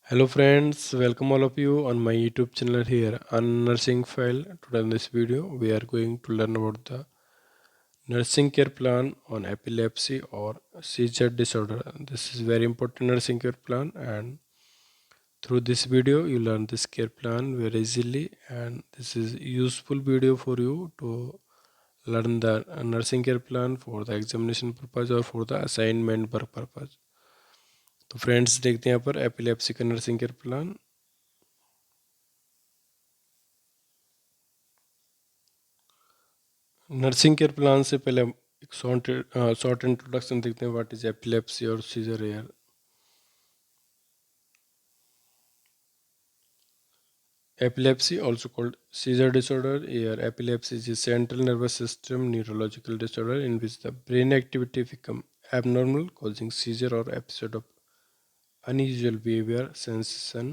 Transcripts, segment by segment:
Hello friends, welcome all of you on my YouTube channel here on Nursing File. Today in this video we are going to learn about the nursing care plan on epilepsy or seizure disorder. This is very important nursing care plan, and through this video you learn this care plan very easily, and this is useful video for you to learn the nursing care plan for the examination purpose or for the assignment purpose. तो friends देखते हैं यहाँ पर epilepsy का nursing care plan. Nursing care plan से पहले हम एक शॉर्ट इंट्रोडक्शन देखते हैं व्हाट इज एपिलेप्सी और seizure air. Epilepsy, also called seizure disorder, or epilepsy, is a central nervous system neurological disorder in which the brain activity become abnormal, causing seizure or episode of unusual behavior, sensation,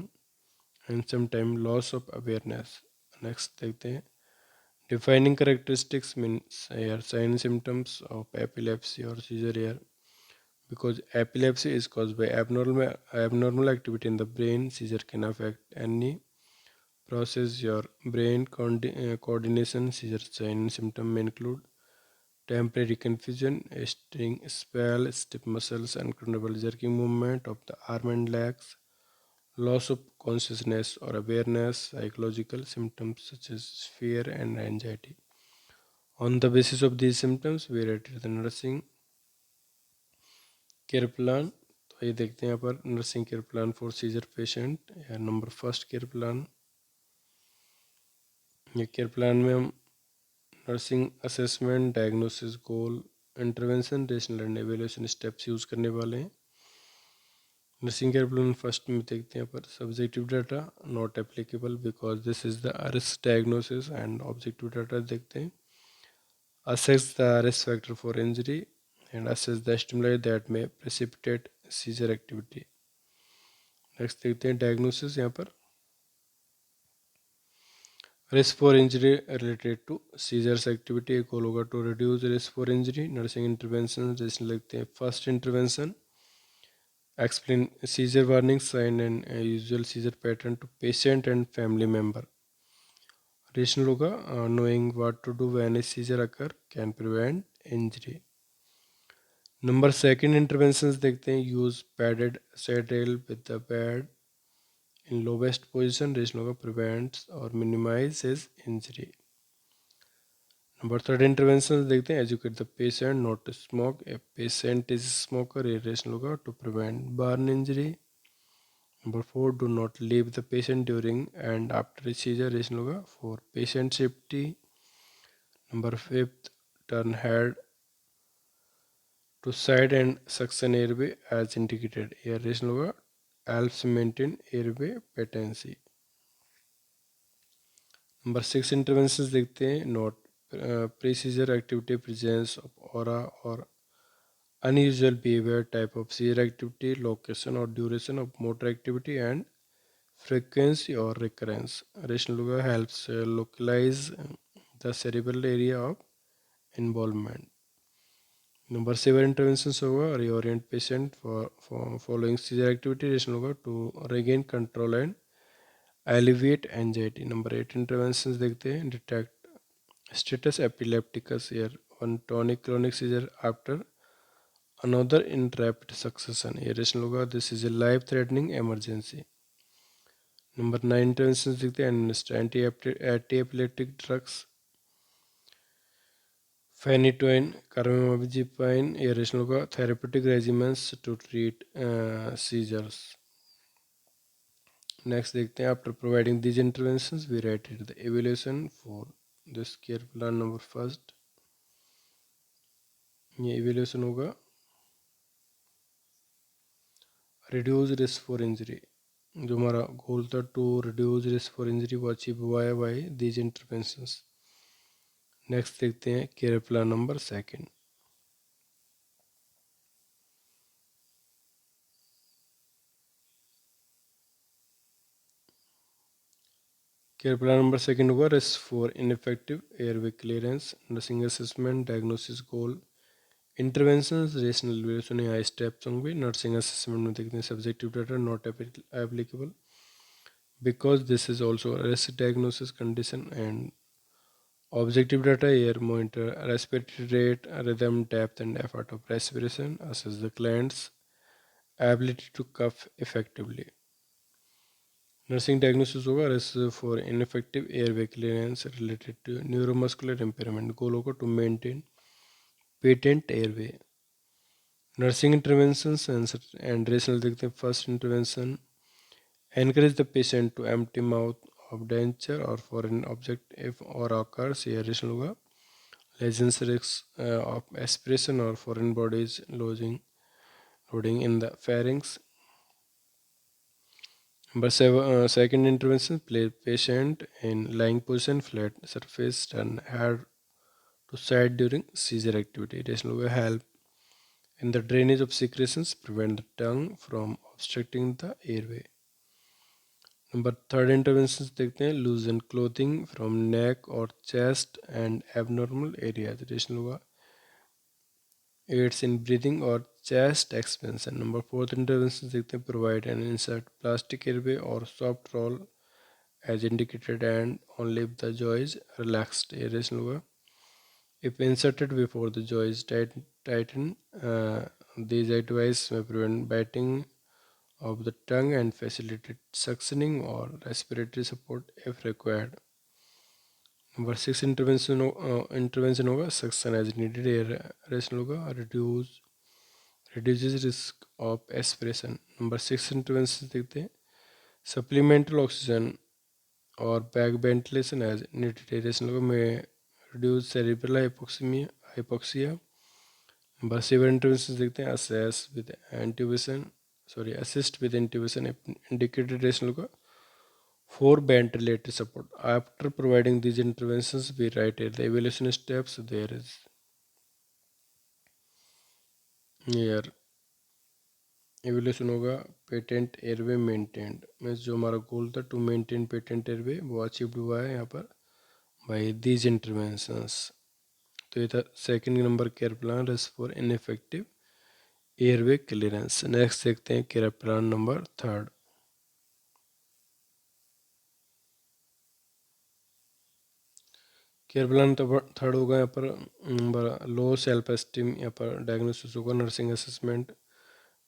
and sometimes loss of awareness. Next, देखते हैं defining characteristics means here sign symptoms of epilepsy or seizure here. Because epilepsy is caused by abnormal activity in the brain, seizure can affect any process your brain coordination. Seizure sign and symptom may include temporary confusion, a sting spell, stiff muscles, uncontrollable jerking movement of the arm and legs, loss of consciousness or awareness, psychological symptoms such as fear and anxiety. On the basis of these symptoms, we rated the nursing care plan. तो ये देखते हैं यहाँ पर nursing care plan for seizure patient या number first care plan. ये care plan में हम nursing assessment, diagnosis, goal, intervention, rational and evaluation steps use करने वाले हैं। नर्सिंग केयर प्लान फर्स्ट में देखते हैं यहाँ पर subjective data not applicable because this is the risk diagnosis. And objective data देखते हैं assess the risk factor for injury and assess the stimuli that may precipitate seizure activity। Next देखते हैं diagnosis. यहाँ पर risk for injury related to seizures activity एक goal होगा to reduce risk for injury. Nursing intervention जैसे लिखते हैं first intervention explain seizure warning sign and usual seizure pattern to patient and family member. Rationale होगा knowing what to do when a seizure occur can prevent injury. Number second interventions देखते हैं use padded saddle with the bed in lowest position, rationale prevents or minimizes injury। Number third intervention देखते हैं educate the patient not to smoke. A patient is smoker, ये rational होगा to prevent burn injury. Number four do not leave the patient during and after seizure, rationale होगा for patient safety. Number fifth turn head to side and suction airway as indicated, ये rational होगा helps maintain airway patency। Number six interventions देखते हैं note प्रीसीजर activity presence of aura और unusual behavior type of seizure activity, location or duration of motor activity and frequency or recurrence। rational होगा helps localize the cerebral area of involvement। Number seven interventions होगा reorient patient for following seizure activity, rational होगा to regain control and alleviate anxiety। Number eight interventions देखते हैं detect status epilepticus year one tonic chronic seizure after another in rapid succession, ये rational होगा this is a life threatening emergency. Number nine interventions देखते हैं anti epileptic drugs phenytoin, carbamazepine, ये rational होगा therapeutic regiments to treat seizures. Next देखते हैं after providing these interventions we write the evaluation for this care plan. Number first ये evaluation होगा reduce risk for injury. जो हमारा goal था to reduce risk for injury वो achieve हुआ है बाय दीज इंटरवेंशंस। नेक्स्ट देखते हैं care plan number second. Care plan number second होगा risk for ineffective airway clearance, nursing assessment, diagnosis goal, interventions rationale evaluation या steps होंगे. Nursing assessment में देखते हैं subjective data not applicable because this is also a risk diagnosis condition, and objective data here monitor respiratory rate, rhythm, depth, and effort of respiration, assess the client's ability to cough effectively. Nursing diagnosis होगा risk for ineffective airway clearance related to neuromuscular impairment. गोल होगा to maintain patent airway. Nursing interventions and rational देखते हैं. First intervention, encourage the patient to empty mouth of denture or foreign object if or occurs. Here rational होगा legends risks of aspiration or foreign bodies loading in the pharynx. Number seven, second intervention, place patient in lying position, flat surface, turn head to side during seizure activity. This will help in the drainage of secretions, prevent the tongue from obstructing the airway. Number third interventions देखते हैं, loosen clothing from neck or chest and abnormal areas. This will aids in breathing or chest expansion. Number fourth interventions देखते हैं, provide and insert plastic airway or soft roll as indicated and only if the jaw is relaxed. Aeration होगा. If inserted before the jaw is tightened, these advice may prevent biting of the tongue and facilitate suctioning or respiratory support if required. Number six intervention होगा suction as needed. Aeration होगा reduces risk of aspiration. Number six intervention देखते हैं, supplemental oxygen or back ventilation as needed. Aeration होगा may reduce cerebral hypoxia. Number seven interventions देखते हैं, assist with intubation if indicated. Aeration होगा for ventilator support. After providing these interventions, we write the evaluation steps. There is here evaluation होगा patent airway maintained. Means जो हमारा goal था to maintain patent airway वो achieved हुआ है यहाँ पर बाई दीज इंटरवेंशंस. तो ये था second number care plan risk for ineffective airway clearance. Next देखते हैं care plan number third. Care plan तो थर्ड होगा यहाँ पर. नंबर लो सेल्फ एस्टीम यहाँ पर डायग्नोसिस होगा. Nursing assessment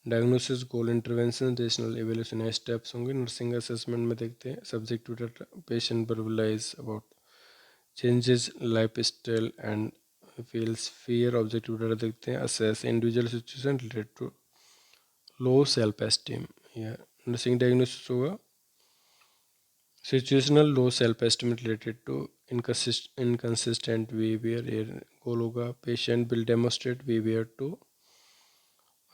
diagnosis goal intervention rationale evaluation steps होंगे. नर्सिंग असेसमेंट में देखते हैं subjective data patient verbalize about changes life style and feels fear. Objective data देखते हैं assess individual situation related to low self esteem. या nursing diagnosis होगा situational low self esteem related to inconsistent behaviour. Goal होगा patient will demonstrate behaviour to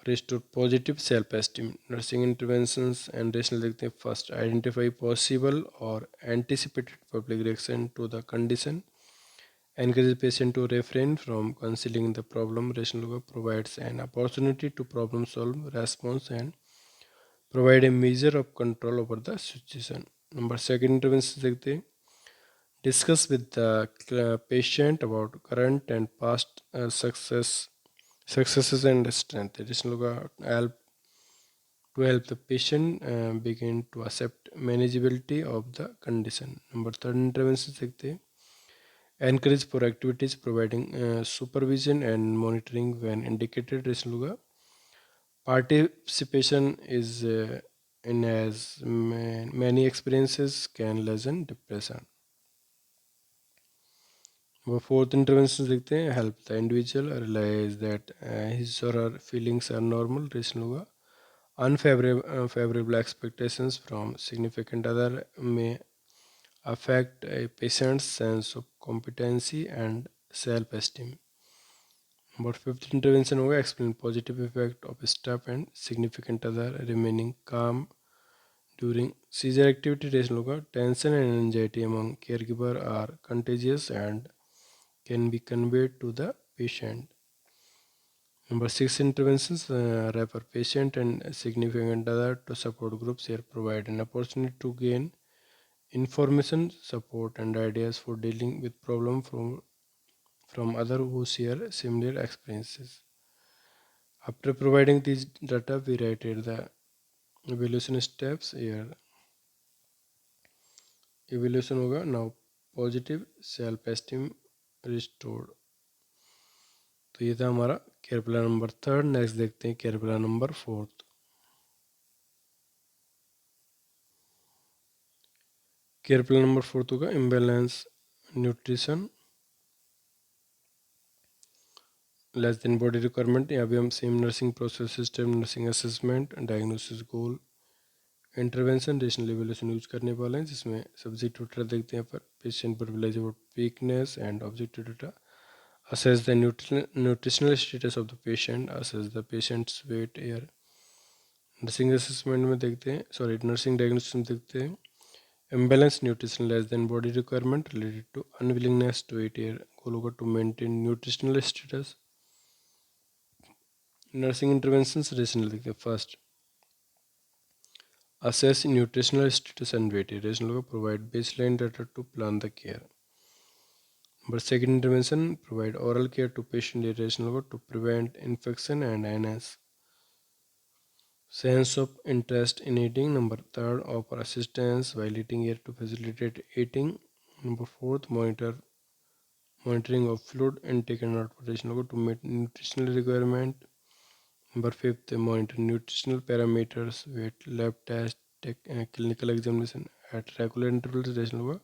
restore positive self-esteem. Nursing interventions and rational देखते हैं. First, identify possible or anticipated public reaction to the condition. Encourage the patient to refrain from concealing the problem. Rational provides an opportunity to problem solve response and provide a measure of control over the situation. Number second interventions देखते हैं. Discuss with the patient about current and past successes and strength. Additional help to help the patient begin to accept manageability of the condition. Number third intervention देखते हैं. Encourage for activities providing supervision and monitoring when indicated. Additional participation is in as many experiences can lessen depression. वो fourth intervention देखते हैं. Help the individual realise that his or her feelings are normal. Reason होगा unfavorable expectations from significant other may affect a patient's sense of competency and self-esteem. But fifth intervention होगा explain positive effect of staff and significant other remaining calm during seizure activity. Reason होगा tension and anxiety among caregiver are contagious and can be conveyed to the patient. Number six interventions refer patient and significant other to support groups. Here provide an opportunity to gain information, support, and ideas for dealing with problem from other who share similar experiences. After providing these data, we write here the evaluation steps here. Evaluation होगा now positive self esteem restored. तो ये था हमारा care plan number third. Next देखते हैं care plan number fourth. Care plan number fourth होगा imbalance nutrition less than body requirement. यहाँ भी हम same nursing process system, nursing assessment, diagnosis goal, intervention, rationale evaluation use करने वाले हैं, जिसमें सब्जेक्टिव डेटा देखते हैं पर पेशेंट पर village about weakness and objective data. Assess the nutritional status of the patient. Assess the patient's weight here. Nursing assessment में देखते हैं, सॉरी नर्सिंग डायग्नोसिस में देखते हैं imbalance nutrition less than body requirement related to unwillingness to eat air. Goal होगा to maintain nutritional status. Nursing intervention rationale देखते हैं. First assess nutritional status and weight. Rational होगा provide baseline data to plan the care. But second intervention provide oral care to patient. Rational होगा to prevent infection and enhance sense of interest in eating. Number third offer assistance while eating here to facilitate eating. Number fourth monitoring of fluid intake and output. Rational होगा to meet nutritional requirement. Number fifth monitor nutritional parameters, weight, lab test, clinical examination at regular intervals. Rational होगा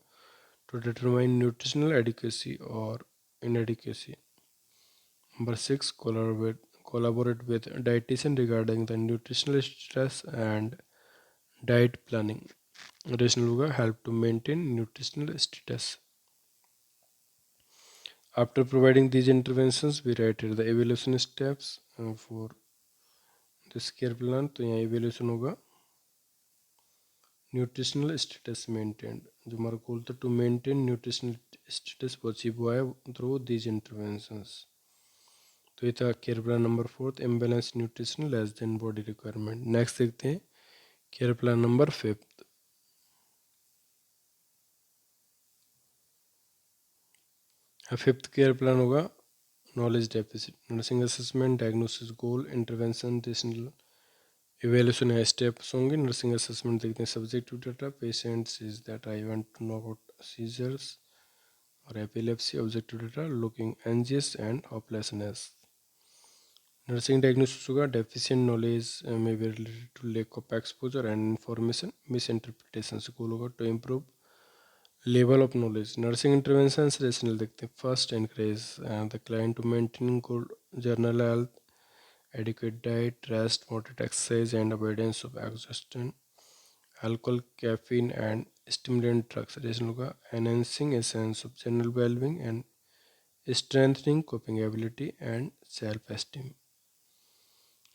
to determine nutritional adequacy or inadequacy. Number six, collaborate with dietitian regarding the nutritional stress and diet planning. Rational होगा help to maintain nutritional status. After providing these interventions, we write here the evaluation steps for this care plan. तो यहाँ evaluation होगा nutritional status maintain. जो हमारा goal था to maintain nutritional status वो achieve हुआ है थ्रू दीज इंटरवेंशंस. तो ये था care plan number fourth imbalance nutrition less than body requirement. Next देखते हैं care plan number fifth. Fifth care plan होगा knowledge deficit, nursing assessment, diagnosis goal, intervention, rationale evaluation है steps होंगे. Nursing assessment देखते हैं subjective data, patients is that I want to know about seizures और epilepsy. Objective data looking anxious and hopelessness. Nursing diagnosis होगा deficient knowledge may be related to lack of exposure and information misinterpretation. Goal होगा to improve level of knowledge. Nursing intervention rationale देखते हैं. First encourage the client to maintain good general health, adequate diet, rest, moderate exercise, and avoidance of exhaustion, alcohol, caffeine, and stimulant drugs. Rational होगा enhancing a sense of general well-being and strengthening coping ability and self-esteem.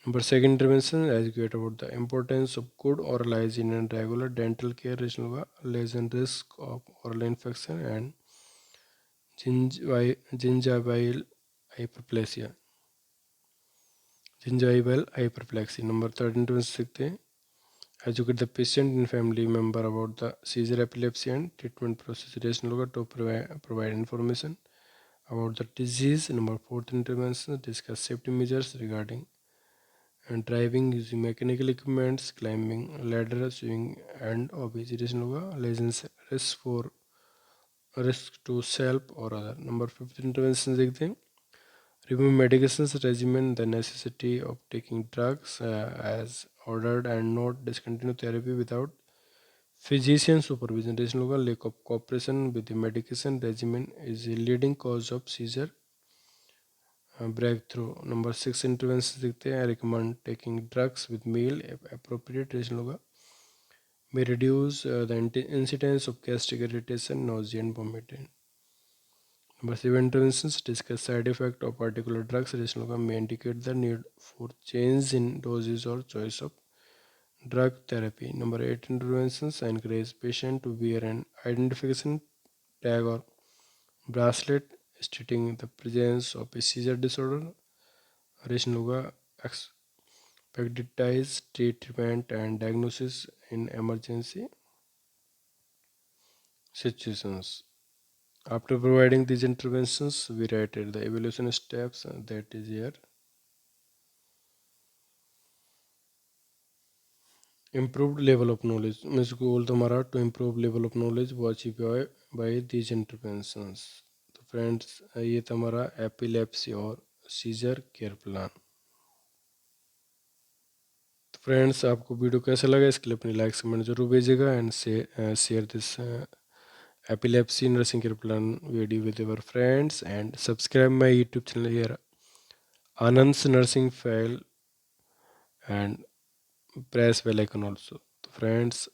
Number second intervention, educate about the importance of good oral hygiene and regular dental care. Rational होगा lessen risk of oral infection and gingival hyperplasia. Gingival hyperplexy. Number third intervention सीखते हैं educate the patient and family member about the seizure epilepsy and treatment process. Rational होगा to provide information about the disease. Number fourth intervention discuss safety measures regarding driving using mechanical equipments, climbing ladder, swimming and obese. Rational होगा lessons risk to self or other. Number fifth intervention देखते हैं remove medications regimen, the necessity of taking drugs as ordered and not discontinue therapy without physician supervision. Rational होगा lack of cooperation with the medication regimen is a leading cause of seizure breakthrough. Number six interventions देखते हैं recommend taking drugs with meal if appropriate. Rational होगा may reduce the incidence of gastric irritation, nausea and vomiting. Number seven interventions discuss side effect of particular drugs. Rational होगा may indicate the need for change in doses or choice of drug therapy. Number eight interventions encourage patient to wear an identification tag or bracelet stating the presence of a seizure disorder. Rational होगा expeditize treatment and diagnosis in emergency situations. After providing these interventions, we write the evaluation steps that is here. Improved level of knowledge means goal तुम्हारा to improve level of knowledge वो achieve by these interventions. तो friends ये तुम्हारा epilepsy और seizure care plan. तो friends आपको video कैसा लगा इसके लिए अपनी लाइक कमेंट जरूर भेजिएगा and share this epilepsy nursing care plan video with your friends and subscribe my YouTube channel here Anand's nursing file and press bell icon also। तो फ्रेंड्स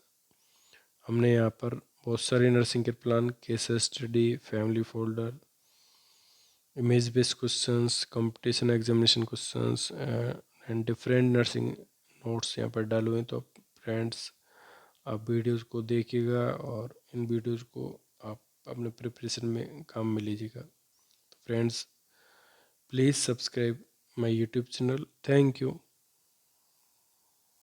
हमने यहाँ पर बहुत सारी nursing care plan, case study, family folder, image based questions, competition examination questions and different nursing notes यहाँ पर डाले हुए हैं। तो फ्रेंड्स आप वीडियोस को देखिएगा और इन वीडियोस को आप अपने प्रिपरेशन में काम में लीजिएगा। तो friends please subscribe my YouTube channel. Thank you.